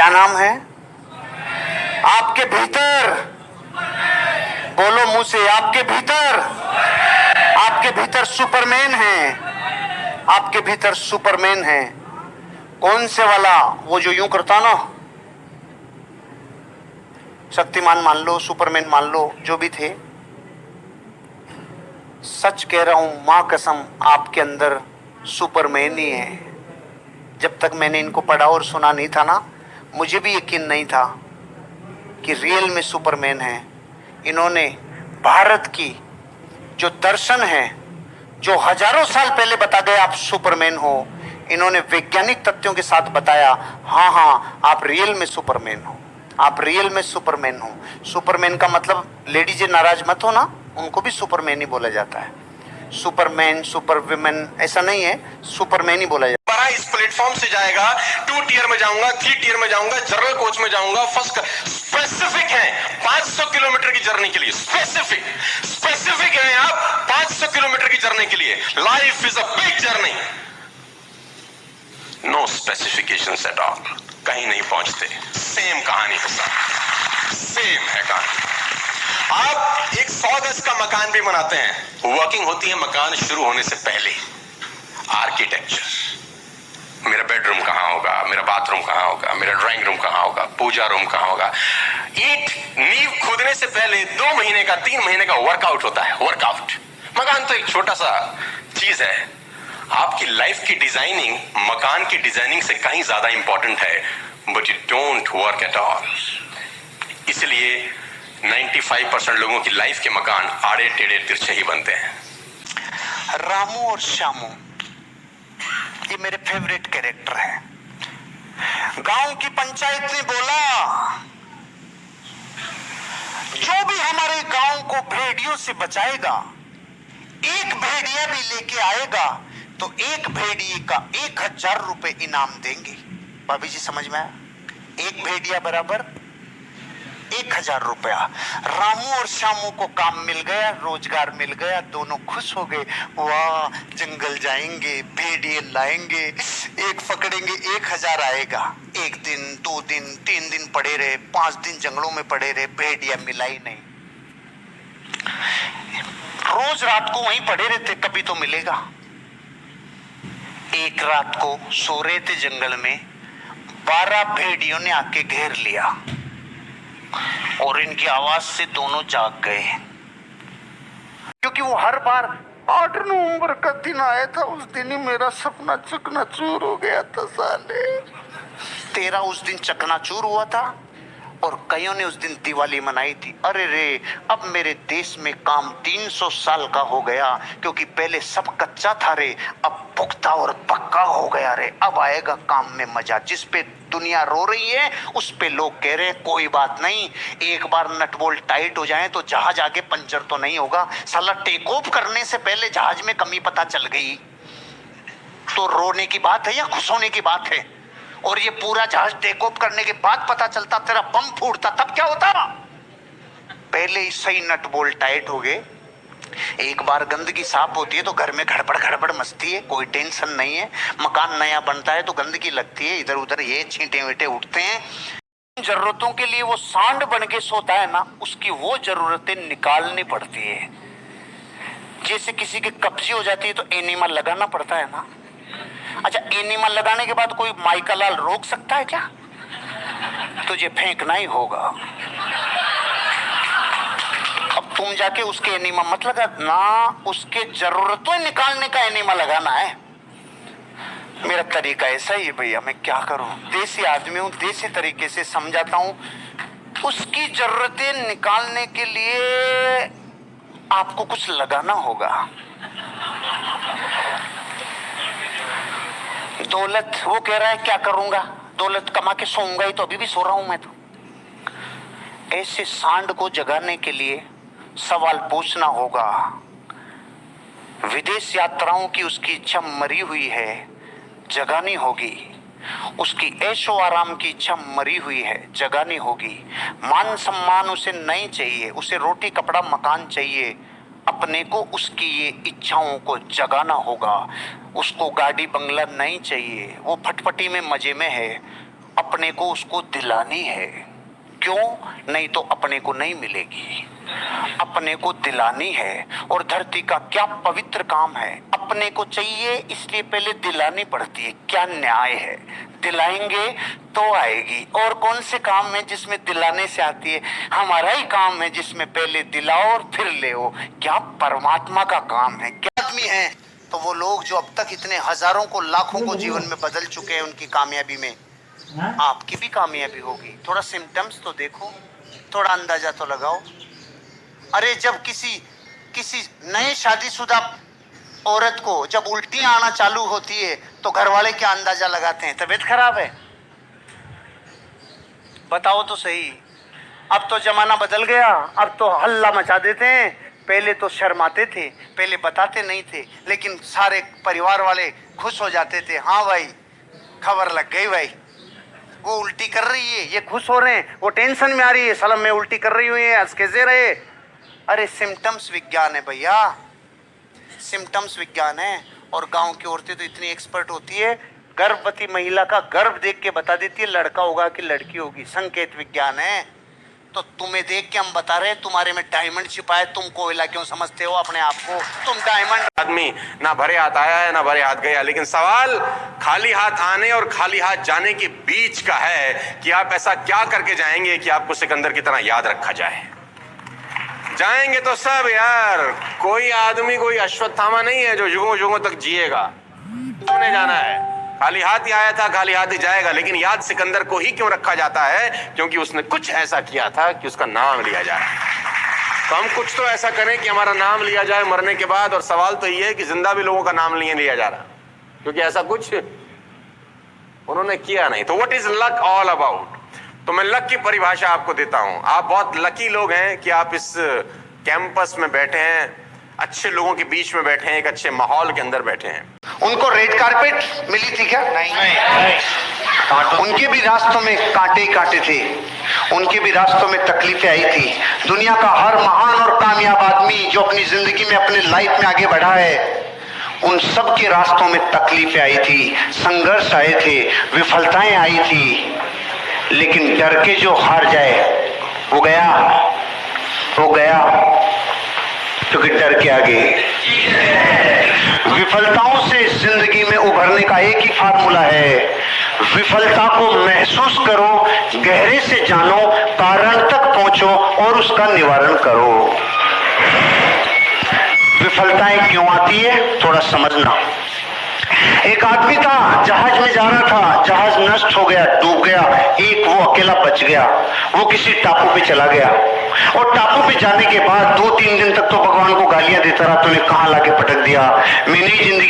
क्या नाम है आपके भीतर? बोलो मुंह से, आपके भीतर, आपके भीतर सुपरमैन है, आपके भीतर सुपरमैन है। कौन से वाला? वो जो यूं करता ना, शक्तिमान मान लो, सुपरमैन मान लो, जो भी थे। सच कह रहा हूं, मां कसम, आपके अंदर सुपरमैन ही है। जब तक मैंने इनको पढ़ा और सुना नहीं था ना, मुझे भी यकीन नहीं था कि रियल में सुपरमैन है। इन्होंने भारत की जो दर्शन है, जो हजारों साल पहले बता गए आप सुपरमैन हो, इन्होंने वैज्ञानिक तथ्यों के साथ बताया, हाँ हाँ आप रियल में सुपरमैन हो, आप रियल में सुपरमैन हो। सुपरमैन का मतलब, लेडीज नाराज मत हो ना, उनको भी सुपरमैन ही बोला जाता है। सुपरमैन, सुपर विमेन ऐसा नहीं है, सुपरमैन ही बोला जाता है। इस प्लेटफॉर्म से जाएगा, 2 टियर में जाऊंगा, 3 टियर में जाऊंगा, जनरल कोच में जाऊंगा, फर्स्ट। स्पेसिफिक है 500 किलोमीटर की जर्नी के लिए, स्पेसिफिक है आप 500 किलोमीटर की जर्नी के लिए। Life is a big journey, no specifications at all, कहीं नहीं पहुंचते। सेम कहानी के साथ, सेम है कहानी। आप एक 100 गज का मकान भी बनाते हैं, वर्किंग होती है मकान शुरू होने से पहले। आर्किटेक्चर, मेरा बेडरूम कहां होगा, मेरा बाथरूम कहां होगा, मेरा ड्राइंग रूम कहां होगा, पूजा रूम कहां होगा। ईंट नींव खोदने से पहले 2 महीने का, 3 महीने का वर्कआउट होता है, वर्कआउट। मकान तो एक छोटा सा चीज है। आपकी लाइफ की डिजाइनिंग मकान की डिजाइनिंग से कहीं ज्यादा इंपॉर्टेंट है, but you don't work at all. इसलिए 95% लोगों की लाइफ के मकान आड़े टेढ़े तिरछे ही बनते हैं। रामू और श्यामू, ये मेरे फेवरेट कैरेक्टर हैं। गांव की पंचायत ने बोला, जो भी हमारे गांव को भेड़ियों से बचाएगा, एक भेड़िया भी लेके आएगा तो एक भेड़िए का 1000 रुपए इनाम देंगे। भाभी जी समझ में आया? एक भेड़िया बराबर 1000 रुपया। रामू और श्यामू को काम मिल गया, रोजगार मिल गया, दोनों खुश हो गए। वाह, जंगल जाएंगे, भेड़िए लाएंगे, एक पकड़ेंगे, 1000 आएगा। 1 दिन, 2 दिन, 3 दिन पड़े रहे, 5 दिन जंगलों में पड़े रहे, भेड़िया मिला ही नहीं। रोज रात को वहीं पड़े रहते, कभी तो मिलेगा। एक रात को सो रहे थे जंगल में, 12 भेड़ियों ने आके घेर लिया और इनकी आवाज से दोनों जाग गए। क्योंकि वो हर बार 8 नवंबर का दिन आया था, उस दिन ही मेरा सपना चकनाचूर हो गया था साले। तेरा उस दिन चकनाचूर हुआ था और कईयों ने उस दिन दिवाली मनाई थी। अरे रे, अब मेरे देश में काम 300 साल का हो गया, क्योंकि पहले सब कच्चा था रे, अब पुख्ता और पक्का हो गया रे। अब आएगा काम में मजा। जिस पे दुनिया रो रही है, उस पे लोग कह रहे हैं कोई बात नहीं, एक बार नट बोल्ट टाइट हो जाए तो जहाज आगे पंचर तो नहीं होगा। साला टेक ऑफ करने से पहले जहाज में कमी पता चल गई तो रोने की बात है या खुश होने की बात है? और ये पूरा जहाज टेक ऑफ करने के बाद पता चलता, तेरा बम फूटता, तब क्या होता? पहले ही सही नट बोल्ट टाइट हो गए। एक बार गंदगी साफ होती है तो घर में गड़बड़ गड़बड़ मचती है, कोई टेंशन नहीं है। मकान नया बनता है तो गंदगी लगती है, इधर उधर ये छींटे वीटे उठते हैं। जरूरतों के लिए वो सांड बन के सोता है ना, उसकी वो जरूरतें निकालनी पड़ती है। जैसे किसी के कब्जी हो जाती है तो एनिमल लगाना पड़ता है ना। अच्छा, एनिमल लगाने के बाद कोई माइका लाल रोक सकता है क्या? तुझे फेंकना ही होगा। अब तुम जाके उसके एनिमा मत लगा ना, उसके जरूरतों निकालने का एनिमा लगाना है। मेरा तरीका ऐसा ही है भैया, मैं क्या करूं, देसी आदमी हूं, देसी तरीके से समझाता हूं। उसकी जरूरतें निकालने के लिए आपको कुछ लगाना होगा। दौलत, वो कह रहा है क्या करूंगा, दौलत कमा के सोऊंगा ही तो, अभी भी सो रहा हूं मैं तो। ऐसे सांड को जगाने के लिए सवाल पूछना होगा। विदेश यात्राओं की उसकी इच्छा मरी हुई है, जगानी होगी। उसकी ऐशो आराम की इच्छा मरी हुई है, जगानी होगी। मान सम्मान उसे नहीं चाहिए, उसे रोटी कपड़ा मकान चाहिए। अपने को उसकी ये इच्छाओं को जगाना होगा। उसको गाड़ी बंगला नहीं चाहिए, वो फटफटी में मजे में है। अपने को उसको दिलानी है। क्यों? नहीं तो अपने को नहीं मिलेगी। अपने को दिलानी है। और धरती का क्या पवित्र काम है, अपने को चाहिए इसलिए पहले दिलानी पड़ती है। क्या न्याय है, दिलाएंगे तो आएगी। और कौन से काम है जिसमें दिलाने से आती है? हमारा ही काम है जिसमें पहले दिलाओ और फिर ले। क्या परमात्मा का काम है। क्या आदमी है तो वो लोग जो अब तक इतने हजारों को लाखों को जीवन में बदल चुके हैं, उनकी कामयाबी में आपकी भी कामयाबी होगी। थोड़ा सिम्टम्स तो देखो, थोड़ा अंदाजा तो लगाओ। अरे जब किसी नए शादीशुदा औरत को जब उल्टियां आना चालू होती है तो घर वाले क्या अंदाजा लगाते हैं? तबीयत खराब है। बताओ तो सही। अब तो जमाना बदल गया, अब तो हल्ला मचा देते हैं। पहले तो शर्माते थे, पहले बताते नहीं थे, लेकिन सारे परिवार वाले खुश हो जाते थे। हाँ भाई, खबर लग गई भाई, वो उल्टी कर रही है, ये खुश हो रहे हैं, वो टेंशन में आ रही है, सलम में उल्टी कर रही हुई है, हंस कैसे रहे। अरे सिम्टम्स विज्ञान है भैया, सिम्टम्स विज्ञान है। और गांव की औरतें तो इतनी एक्सपर्ट होती है, गर्भवती महिला का गर्भ देख के बता देती है लड़का होगा कि लड़की होगी। संकेत विज्ञान है। तो तुम्हें देख के हम बता रहे हैं तुम्हारे में डायमंड छिपा है। तुम कोयला क्यों समझते हो अपने आप को? तुम डायमंड। आदमी ना भरे हाथ आया है ना भरे हाथ गया, लेकिन सवाल खाली हाथ आने और खाली हाथ जाने के बीच का है कि आप ऐसा क्या करके जाएंगे कि आपको सिकंदर की तरह याद रखा जाए। जाएंगे तो सब यार, कोई आदमी कोई अश्वत्थामा नहीं है जो युगों युगों तक जिएगा। तुमने जाना है, खाली हाथ ही आया था, खाली हाथ ही जाएगा। लेकिन याद सिकंदर को ही क्यों रखा जाता है? क्योंकि उसने कुछ ऐसा किया था कि उसका नाम लिया जाए। तो हम कुछ तो ऐसा करें कि हमारा नाम लिया जाए मरने के बाद। और सवाल तो ये है कि जिंदा भी लोगों का नाम नहीं लिया जा रहा, क्योंकि ऐसा कुछ उन्होंने किया नहीं। तो what is luck all about? तो मैं लक की परिभाषा आपको देता हूं। आप बहुत लकी लोग हैं कि आप इस कैंपस में बैठे हैं, अच्छे लोगों के बीच में बैठे हैं, एक अच्छे माहौल के अंदर बैठे हैं। उनको रेड कारपेट मिली थी क्या? नहीं। उनके भी रास्तों में कांटे ही कांटे थे, उनके भी रास्तों में तकलीफें आई थी। दुनिया का हर महान और कामयाब आदमी जो अपनी जिंदगी में अपने लाइफ में आगे बढ़ा है, उन सब के रास्तों में तकलीफें आई थी, संघर्ष आए थे, विफलताएं आई थी। लेकिन डर के जो हार जाए वो गया, क्योंकि डर के आगे। विफलताओं से जिंदगी में उभरने का एक ही फार्मूला है, विफलता को महसूस करो, गहरे से जानो, कारण तक पहुंचो और उसका निवारण करो। विफलताएं क्यों आती है थोड़ा समझना। एक आदमी था, जहाज में जा रहा था, जहाज नष्ट हो गया, डूब गया। एक वो अकेला बच गया, वो किसी टापू पे चला गया। और टापू पे जाने के बाद 2-3 दिन तक तो भगवान को गालियां देता रहा, तूने कहां लाके पटक दिया, मैंने जिंदगी